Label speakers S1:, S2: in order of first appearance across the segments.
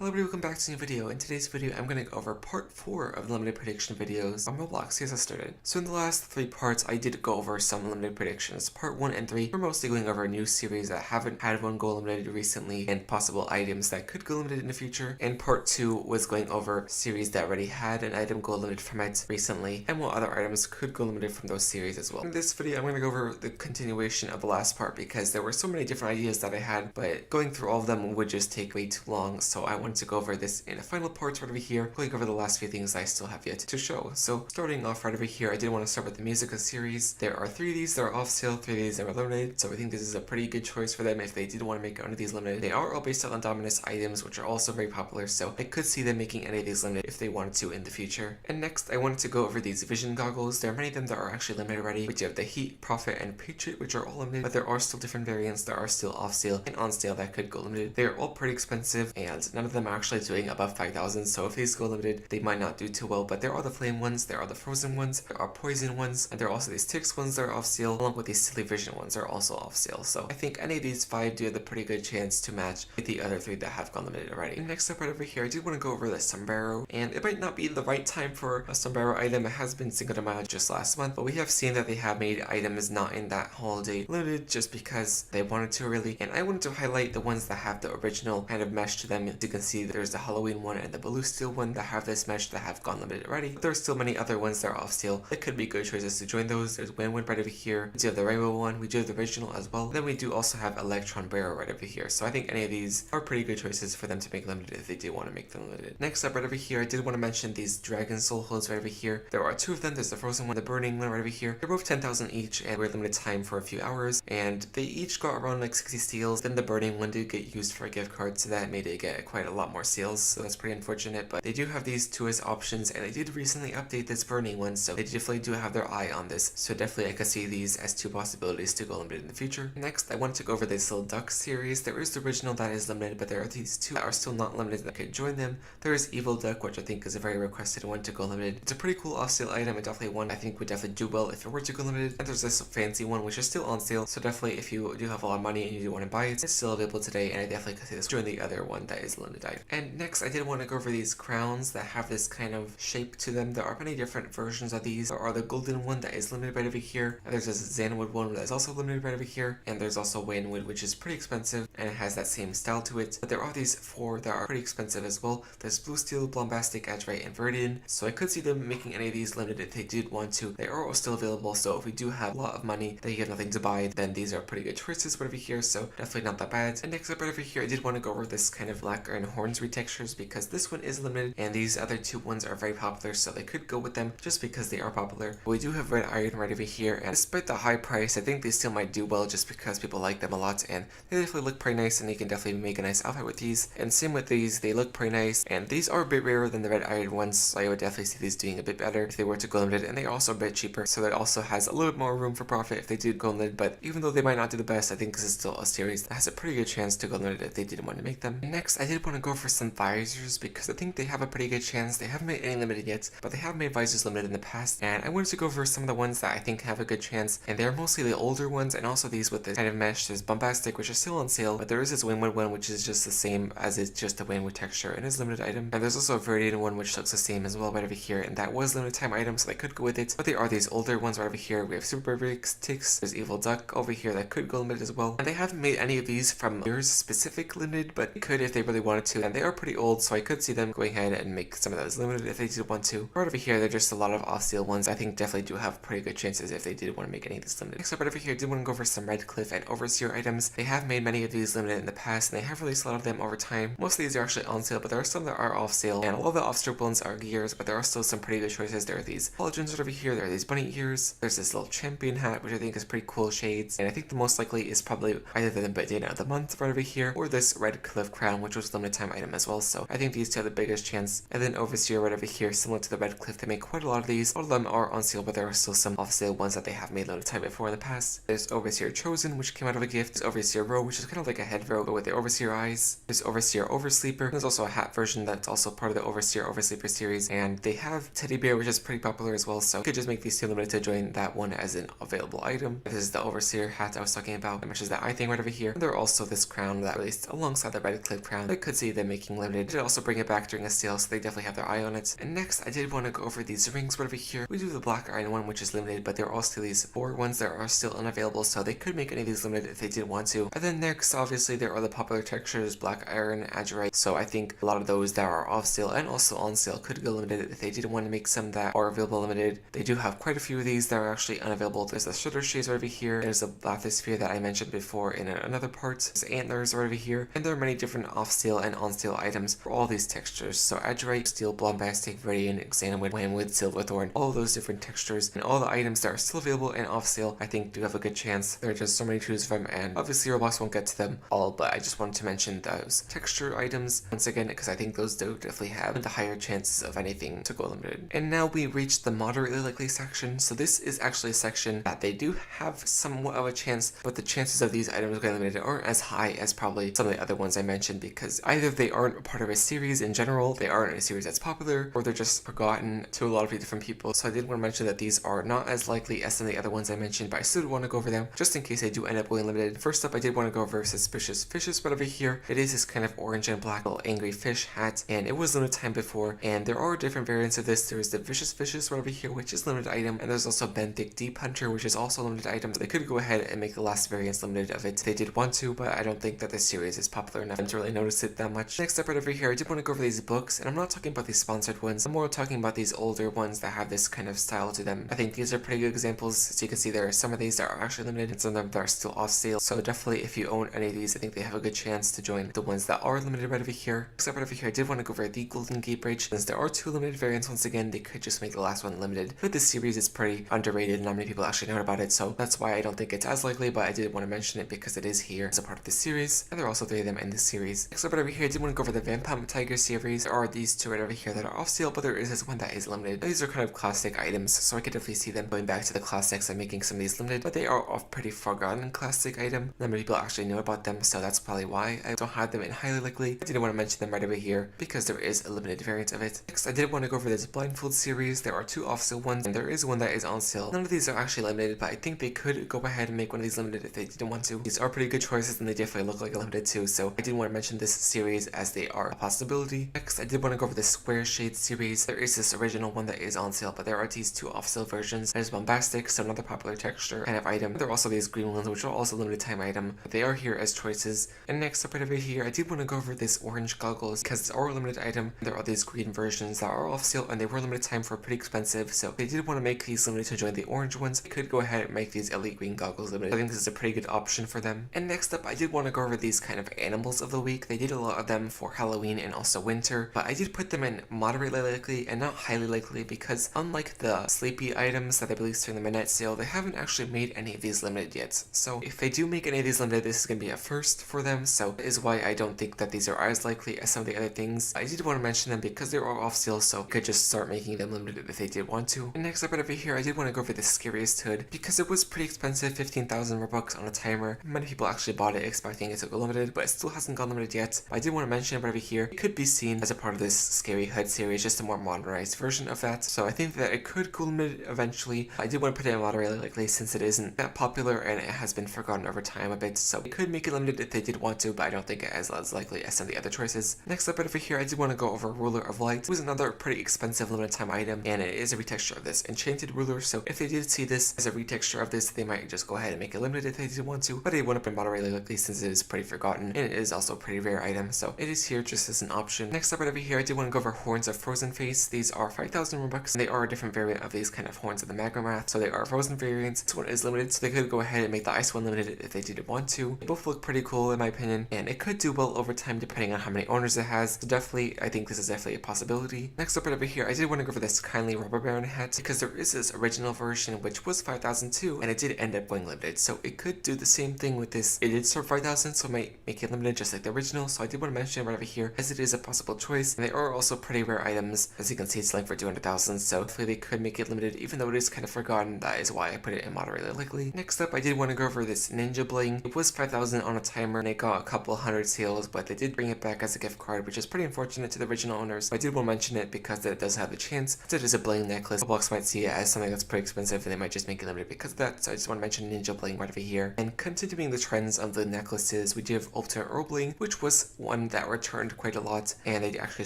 S1: Hello everybody, welcome back to a new video. In today's video, I'm going to go over part 4 of the limited prediction videos on Roblox since I started. So in the last 3 parts, I did go over some limited predictions. Part 1 and 3 were mostly going over a new series that haven't had one go limited recently and possible items that could go limited in the future. And part 2 was going over series that already had an item go limited from it recently and what other items could go limited from those series as well. In this video, I'm going to go over the continuation of the last part because there were so many different ideas that I had, but going through all of them would just take way too long, so I wanted to go over this in a final part right over here, going over the last few things I still have yet to show. So starting off right over here, I did want to start with the Musica series. There are 3 of these that are off sale, 3 of these that are limited, so I think this is a pretty good choice for them if they did want to make one of these limited. They are all based on Dominus items, which are also very popular, so I could see them making any of these limited if they wanted to in the future. And next, I wanted to go over these vision goggles. There are many of them that are actually limited already, but you have the Heat, Prophet, and Patriot, which are all limited, but there are still different variants that are still off sale and on sale that could go limited. They are all pretty expensive, and none of them are actually doing above 5,000, so if these go limited, they might not do too well, but there are the flame ones, there are the frozen ones, there are poison ones, and there are also these Tix ones that are off sale, along with these silly vision ones are also off sale. So I think any of these 5 do have a pretty good chance to match with the other 3 that have gone limited already. And next up right over here, I do want to go over the sombrero, and it might not be the right time for a sombrero item. It has been Cinco de Mayo just last month, but we have seen that they have made items not in that holiday limited just because they wanted to really, and I wanted to highlight the ones that have the original kind of mesh to them. As you can see, there's the Halloween one and the Blue Steel one that have this mesh that have gone limited already, but there's still many other ones that are off sale. It could be good choices to join those. There's Win-Win right over here. We do have the Rainbow one, we do have the original as well. Then we do also have Electron Barrel right over here. So I think any of these are pretty good choices for them to make limited if they do want to make them limited. Next up right over here, I did want to mention these Dragon Soul Hoods right over here. There are 2 of them. There's the Frozen one, the Burning one right over here. They're both 10,000 each and we're limited time for a few hours, and they each got around like 60 steals. Then the Burning one did get used for a gift card, so that made it get quite a lot more steals, so that's pretty unfortunate, but they do have these 2 as options, and they did recently update this Burning one, so they definitely do have their eye on this, so definitely I could see these as 2 possibilities to go limited in the future. Next, I wanted to go over this little Duck series. There is the original that is limited, but there are these 2 that are still not limited that could join them. There is Evil Duck, which I think is a very requested one to go limited. It's a pretty cool off sale item, and definitely one I think would definitely do well if it were to go limited. And there's this fancy one which is still on sale, so definitely if you do have a lot of money and you do want to buy it, it's still available today, and I definitely could see this join the other one that is limited item. And next, I did want to go over these crowns that have this kind of shape to them. There are many different versions of these. There are the golden one that is limited right over here, and there's this Zanwood one that is also limited right over here, and there's also Waynwood, which is pretty expensive and it has that same style to it. But there are these 4 that are pretty expensive as well. There's Blue Steel, Bombastic, Edgerite, and Viridian, so I could see them making any of these limited if they did want to. They are all still available, so if we do have a lot of money that you have nothing to buy, then these are pretty good choices right over here, so definitely not that bad. And next up right over here, I did want to go over this kind of Black Iron Horns retextures because this one is limited and these other 2 ones are very popular, so they could go with them just because they are popular. But we do have Red Iron right over here, and despite the high price, I think they still might do well just because people like them a lot, and they definitely look pretty nice, and you can definitely make a nice outfit with these. And same with these, they look pretty nice, and these are a bit rarer than the Red Iron ones, so I would definitely see these doing a bit better if they were to go limited, and they're also a bit cheaper, so that also has a little bit more room for profit if they did go limited. But even though they might not do the best, I think this is still a series that has a pretty good chance to go limited if they didn't want to make them. And next, I did want to go for some visors because I think they have a pretty good chance. They haven't made any limited yet, but they have made visors limited in the past, and I wanted to go over some of the ones that I think have a good chance, and they're mostly the older ones and also these with this kind of mesh. There's Bombastic, which is still on sale, but there is this Waynwood one which is just the same as it's just a Waynwood texture and is limited item, and there's also a Viridian one which looks the same as well right over here, and that was limited time item, so they could go with it. But there are these older ones right over here. We have Super Bricks, Tix, there's Evil Duck over here that could go limited as well, and they haven't made any of these from yours specific limited, but they could if they really wanted to, and they are pretty old, so I could see them going ahead and make some of those limited if they did want to. Right over here, they're just a lot of off sale ones. I think definitely do have pretty good chances if they did want to make any of these limited. Next up right over here, I did want to go over some Redcliffe and Overseer items. They have made many of these limited in the past, and they have released a lot of them over time. Most of these are actually on sale, but there are some that are off sale, and a lot of the off-strip ones are gears, but there are still some pretty good choices. There are these Polygens right over here, there are these bunny ears, there's this little champion hat, which I think is pretty cool shades, and I think the most likely is probably either the bandana of the month right over here, or this Redcliffe crown, which was limited time item as well, so I think these 2 have the biggest chance. And then Overseer right over here, similar to the Redcliffe, they make quite a lot of these. All of them are on sale, but there are still some off sale ones that they have made limited time before in the past. There's Overseer Chosen, which came out of a gift. There's Overseer Row, which is kind of like a head row, but with the Overseer eyes. There's Overseer Oversleeper. There's also a hat version that's also part of the Overseer Oversleeper series, and they have Teddy Bear, which is pretty popular as well, so you could just make these 2 limited to join that one as an available item. This is the Overseer hat I was talking about, which is that eye thing right over here. And there are also this crown that released alongside the Redcliffe crown. I could see see them making limited. They did also bring it back during a sale, so they definitely have their eye on it. And next, I did want to go over these rings right over here. We do the black iron one, which is limited, but there are also these 4 ones that are still unavailable, so they could make any of these limited if they did want to. And then next, obviously, there are the popular textures, black iron, azurite. So I think a lot of those that are off sale and also on sale could go limited if they did want to make some that are available limited. They do have quite a few of these that are actually unavailable. There's the shutter shades right over here. There's a bathysphere that I mentioned before in another part. There's antlers right over here. And there are many different off sale and on sale items for all these textures. So azurite, steel, bombastic, viridian, xanamid, whamwood, silverthorn, all those different textures and all the items that are still available and off sale, I think do have a good chance. There are just so many to choose from, and obviously Roblox won't get to them all, but I just wanted to mention those texture items once again because I think those do definitely have the higher chances of anything to go limited. And now we reach the moderately likely section. So this is actually a section that they do have somewhat of a chance, but the chances of these items going limited aren't as high as probably some of the other ones I mentioned, because either they aren't part of a series in general, they aren't a series that's popular, or they're just forgotten to a lot of different people. So I did want to mention that these are not as likely as some of the other ones I mentioned, but I still want to go over them just in case they do end up going limited. First up, I did want to go over Suspicious Fishes right over here. It is this kind of orange and black little angry fish hat, and it was limited time before, and there are different variants of this. There's the Vicious Fishes right over here, which is limited item, and there's also Benthic Deep Hunter, which is also limited item. So they could go ahead and make the last variants limited of it if they did want to, but I don't think that this series is popular enough to really notice it that much. Next up right over here, I did want to go over these books, and I'm not talking about these sponsored ones. I'm more talking about these older ones that have this kind of style to them. I think these are pretty good examples. As you can see, there are some of these that are actually limited and some of them that are still off sale. So definitely if you own any of these, I think they have a good chance to join the ones that are limited right over here. Except right over here, I did want to go over the Golden Gate Bridge. Since there are 2 limited variants, once again, they could just make the last one limited. But this series is pretty underrated and not many people actually know about it, so that's why I don't think it's as likely, but I did want to mention it because it is here as a part of the series, and there are also 3 of them in this series. Except right over here, I did want to go over the Vampire Tiger series. There are these 2 right over here that are off sale, but there is this one that is limited. These are kind of classic items, so I could definitely see them going back to the classics and making some of these limited, but they are off pretty forgotten classic item. Not many people actually know about them, so that's probably why I don't have them in highly likely. I didn't want to mention them right over here because there is a limited variant of it. Next, I did want to go over this Blindfold series. There are 2 off sale ones, and there is one that is on sale. None of these are actually limited, but I think they could go ahead and make one of these limited if they didn't want to. These are pretty good choices, and they definitely look like a limited too, so I did want to mention this series as they are a possibility. Next, I did want to go over the Square Shade series. There is this original one that is on sale, but there are these 2 off sale versions. There's Bombastic, so another popular texture kind of item. There are also these green ones, which are also limited time item, but they are here as choices. And next up right over here, I did want to go over this orange goggles because it's our limited item. There are these green versions that are off sale, and they were limited time for pretty expensive, so they did want to make these limited to join the orange ones. They could go ahead and make these elite green goggles limited. I think this is a pretty good option for them. And next up, I did want to go over these kind of animals of the week. They did a lot of them for Halloween and also winter, but I did put them in moderately likely and not highly likely because unlike the sleepy items that they released during the midnight sale, they haven't actually made any of these limited yet. So if they do make any of these limited, this is going to be a first for them, so that is why I don't think that these are as likely as some of the other things. I did want to mention them because they're all off sale, so you could just start making them limited if they did want to. And next up right over here, I did want to go over the Scariest Hood because it was pretty expensive, 15,000 Robux on a timer. Many people actually bought it expecting it to go limited, but it still hasn't gone limited yet. But I did want to mention it right over here. It could be seen as a part of this Scary Hood series, just a more modernized version of that. So I think that it could go limited eventually. I did want to put it in moderately likely since it isn't that popular and it has been forgotten over time a bit. So it could make it limited if they did want to, but I don't think it is as likely as some of the other choices. Next up right over here, I did want to go over Ruler of Light. It was another pretty expensive limited time item, and it is a retexture of this Enchanted Ruler. So if they did see this as a retexture of this, they might just go ahead and make it limited if they did want to, but it went up in moderately likely since it is pretty forgotten and it is also a pretty rare item, so it is here just as an option. Next up right over here, I did want to go over Horns of Frozen Face. These are 5,000 Robux, and they are a different variant of these kind of Horns of the Magomath, so they are frozen variants. This one is limited, so they could go ahead and make the ice one limited if they did want to. They both look pretty cool in my opinion, and it could do well over time depending on how many owners it has, so definitely, I think this is definitely a possibility. Next up right over here, I did want to go over this Kindly Rubber Baron hat, because there is this original version which was 5,002, and it did end up going limited, so it could do the same thing with this. It did start 5,000, so it might make it limited just like the original, so I did want to mention it right over here as it is a possible choice, and they are also pretty rare items. As you can see, it's selling for 200,000, so hopefully they could make it limited even though it is kind of forgotten. That is why I put it in moderately likely. Next up, I did want to go over this Ninja Bling. It was 5,000 on a timer and it got a couple hundred sales, but they did bring it back as a gift card, which is pretty unfortunate to the original owners. But I did want to mention it because it does have the chance that it is a bling necklace. Roblox might see it as something that's pretty expensive and they might just make it limited because of that, so I just want to mention Ninja Bling right over here. And continuing the trends of the necklaces, we do have Ultra Earl Bling, which was one one that returned quite a lot, and they actually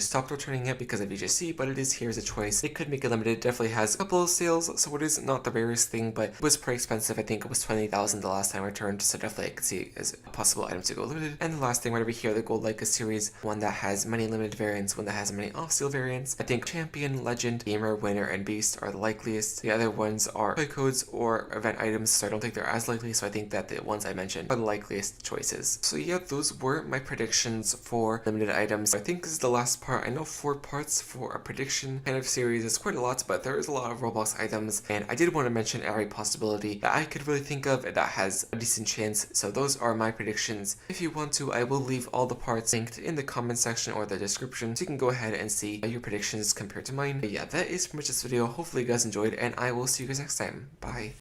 S1: stopped returning it because of VGC, but it is here as a choice. It could make it limited. It definitely has a couple of sales, so it is not the rarest thing, but it was pretty expensive. I think it was 20,000 the last time I returned, so definitely I could see it as a possible item to go limited. And the last thing right over here, the Gold Leica series, one that has many limited variants, one that has many off-sale variants. I think Champion, Legend, Gamer, Winner, and Beast are the likeliest. The other ones are toy codes or event items, so I don't think they're as likely, so I think that the ones I mentioned are the likeliest choices. So yeah, those were my predictions for limited items. I think this is the last part. I know 4 parts for a prediction kind of series is quite a lot, but there is a lot of Roblox items, and I did want to mention every possibility that I could really think of that has a decent chance. So those are my predictions. If you want to, I will leave all the parts linked in the comment section or the description, so you can go ahead and see your predictions compared to mine. But yeah, that is pretty much this video. Hopefully you guys enjoyed, and I will see you guys next time. Bye.